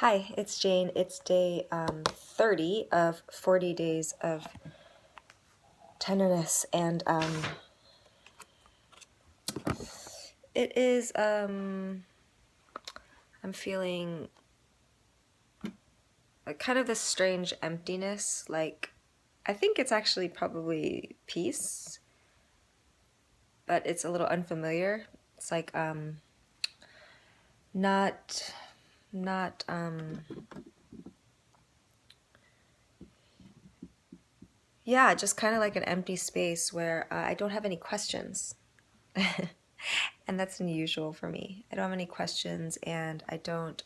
Hi, it's Jane. It's day 30 of 40 days of tenderness, and it is, I'm feeling kind of this strange emptiness. Like, I think it's actually probably peace, but it's a little unfamiliar. It's like, not, not, yeah, just kind of like an empty space where I don't have any questions. And that's unusual for me. I don't have any questions, and I don't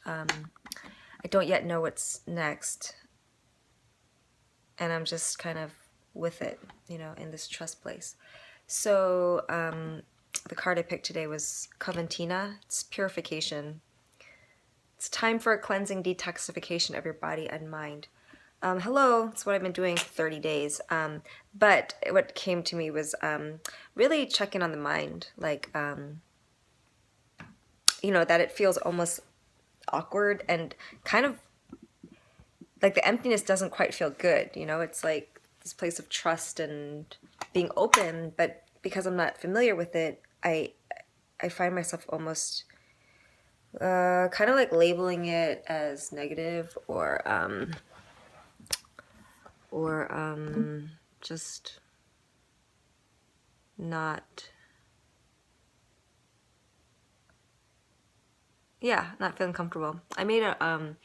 yet know what's next. And I'm just kind of with it, in this trust place. So the card I picked today was Coventina. It's purification. It's time for a cleansing detoxification of your body and mind. Hello, it's what I've been doing for 30 days. But what came to me was really checking on the mind, like, that it feels almost awkward and kind of like the emptiness doesn't quite feel good. It's like this place of trust and being open, but because I'm not familiar with it, I find myself almost kind of like labeling it as negative or just not, yeah, not feeling comfortable. I made a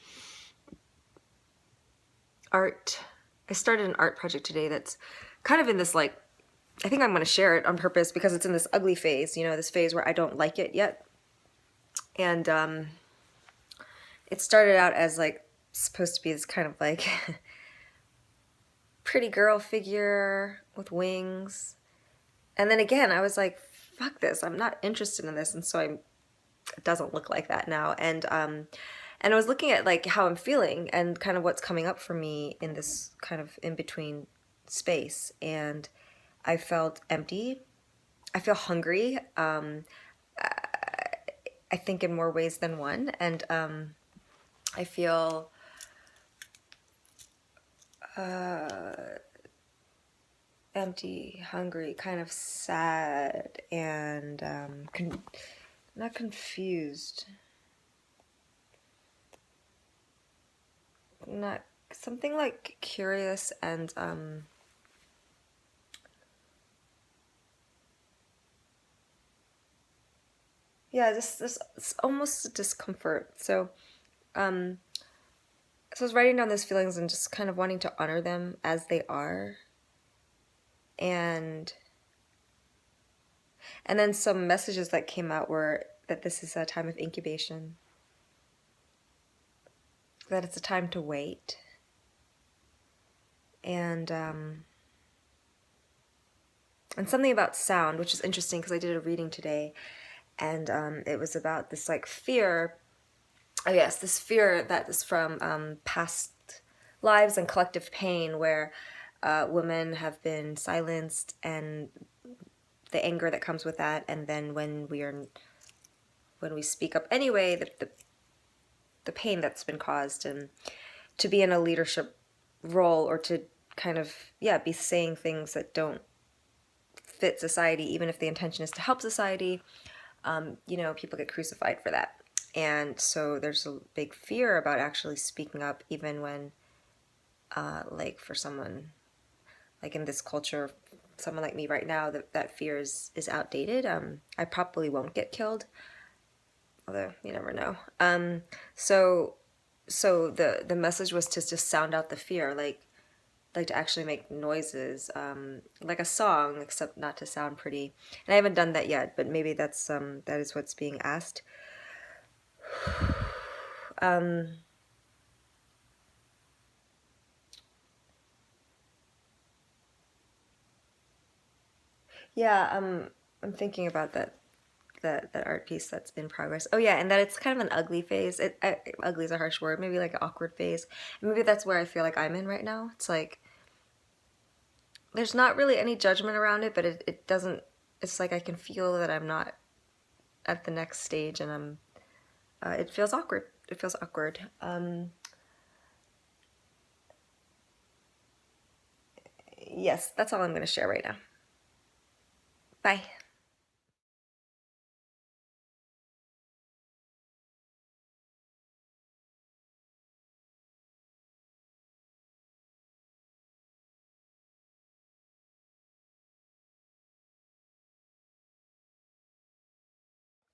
art I started an art project today that's kind of in this, like, I think I'm going to share it on purpose because it's in this ugly phase, this phase where I don't like it yet. And it started out as like supposed to be this kind of like pretty girl figure with wings. And then again, I was like, fuck this, I'm not interested in this. And so it doesn't look like that now. And I was looking at like how I'm feeling and kind of what's coming up for me in this kind of in-between space. And I felt empty. I feel hungry. I think in more ways than one. And I feel empty, hungry, kind of sad, and not confused. Not something like curious and yeah, this almost discomfort. So I was writing down those feelings and just kind of wanting to honor them as they are. And then some messages that came out were that this is a time of incubation, that it's a time to wait. And something about sound, which is interesting because I did a reading today, and it was about this like fear. Oh yes, this fear that is from past lives and collective pain, where women have been silenced, and the anger that comes with that. And then when we speak up anyway, the pain that's been caused, and to be in a leadership role or to kind of be saying things that don't fit society, even if the intention is to help society. People get crucified for that. And so there's a big fear about actually speaking up, even when, like for someone, like in this culture, someone like me right now, that fear is outdated. I probably won't get killed, although you never know. So the message was to just sound out the fear, like to actually make noises, like a song, except not to sound pretty. And I haven't done that yet, but maybe that is what's being asked. Yeah, I'm thinking about that art piece that's in progress. Oh yeah, and that it's kind of an ugly phase. Ugly is a harsh word. Maybe like an awkward phase. And maybe that's where I feel like I'm in right now. It's like there's not really any judgment around it, but it doesn't. It's like I can feel that I'm not at the next stage, and it feels awkward. It feels awkward. Yes, that's all I'm going to share right now. Bye.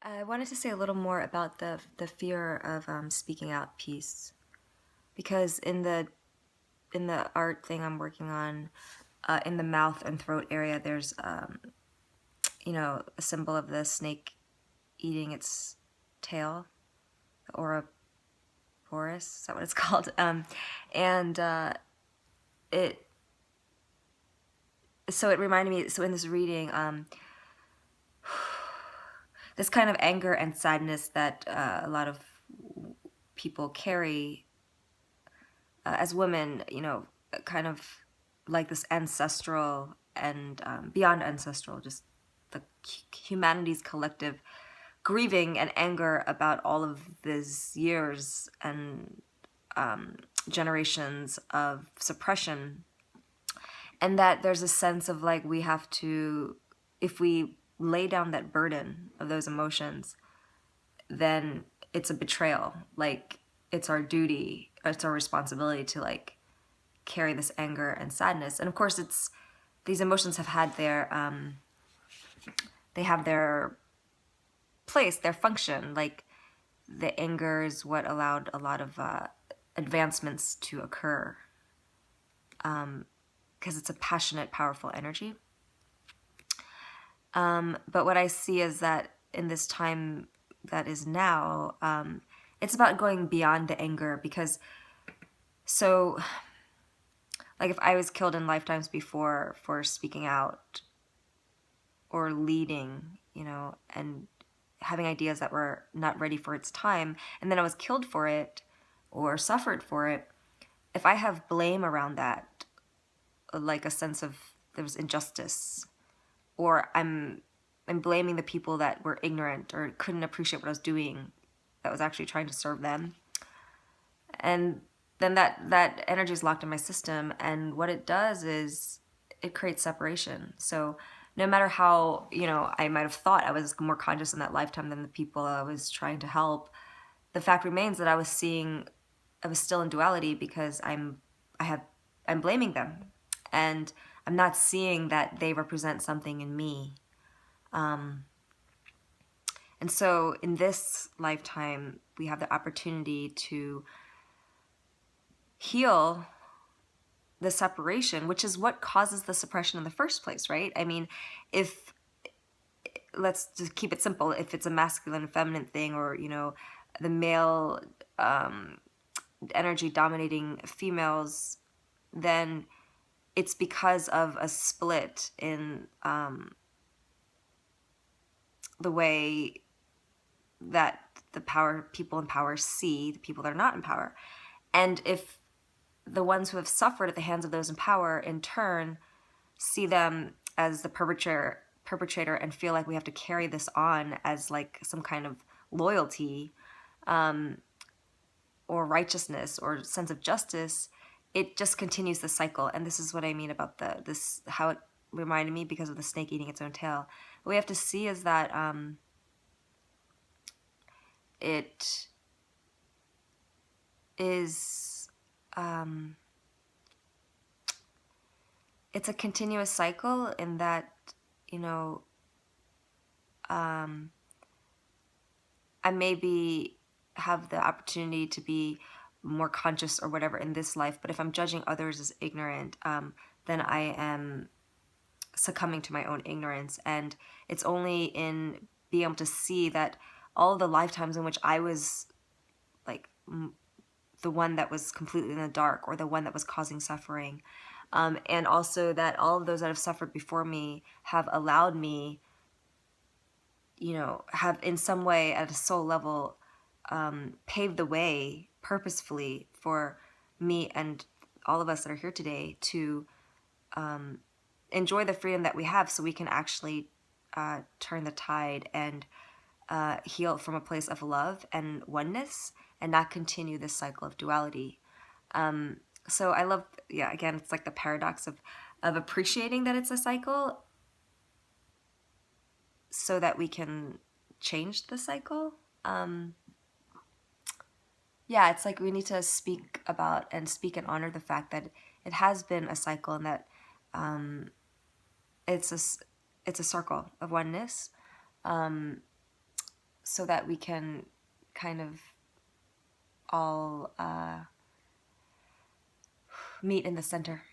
I wanted to say a little more about the fear of speaking out piece, because in the art thing I'm working on, in the mouth and throat area, there's you know, a symbol of the snake eating its tail, the Ouroboros, is that what it's called? And it so it reminded me. So in this reading, this kind of anger and sadness that a lot of people carry as women, you know, kind of like this ancestral and beyond ancestral, just the humanity's collective grieving and anger about all of these years and generations of suppression, and that there's a sense of like we have to, if we lay down that burden of those emotions, then it's a betrayal. Like it's our duty, it's our responsibility to like carry this anger and sadness. And of course, it's these emotions have had their they have their place, their function. Like the anger is what allowed a lot of advancements to occur, because it's a passionate, powerful energy. But what I see is that in this time that is now, it's about going beyond the anger, because so like if I was killed in lifetimes before for speaking out or leading, you know, and having ideas that were not ready for its time, and then I was killed for it or suffered for it, if I have blame around that, like a sense of there was injustice, or I'm blaming the people that were ignorant or couldn't appreciate what I was doing, that was actually trying to serve them, and then that energy is locked in my system, and what it does is it creates separation. So no matter how, you know, I might have thought I was more conscious in that lifetime than the people I was trying to help, the fact remains that I was still in duality, because I'm blaming them, and I'm not seeing that they represent something in me. And so in this lifetime, we have the opportunity to heal the separation, which is what causes the suppression in the first place, right? I mean, if, let's just keep it simple, if it's a masculine and feminine thing, or, you know, the male energy dominating females, then it's because of a split in the way that the power people in power see the people that are not in power. And if the ones who have suffered at the hands of those in power in turn see them as the perpetrator and feel like we have to carry this on as like some kind of loyalty, or righteousness or sense of justice, it just continues the cycle. And this is what I mean about this, how it reminded me because of the snake eating its own tail. What we have to see is that it is it's a continuous cycle, in that, you know, I maybe have the opportunity to be more conscious or whatever in this life, but if I'm judging others as ignorant, then I am succumbing to my own ignorance. And it's only in being able to see that all of the lifetimes in which I was like the one that was completely in the dark, or the one that was causing suffering, and also that all of those that have suffered before me have allowed me, you know, have in some way at a soul level paved the way purposefully for me and all of us that are here today to enjoy the freedom that we have, so we can actually turn the tide and heal from a place of love and oneness, and not continue this cycle of duality. So I love, yeah, again, it's like the paradox of appreciating that it's a cycle so that we can change the cycle. Um, yeah, it's like we need to speak about and speak and honor the fact that it has been a cycle, and that um, it's it's a circle of oneness, so that we can kind of all meet in the center.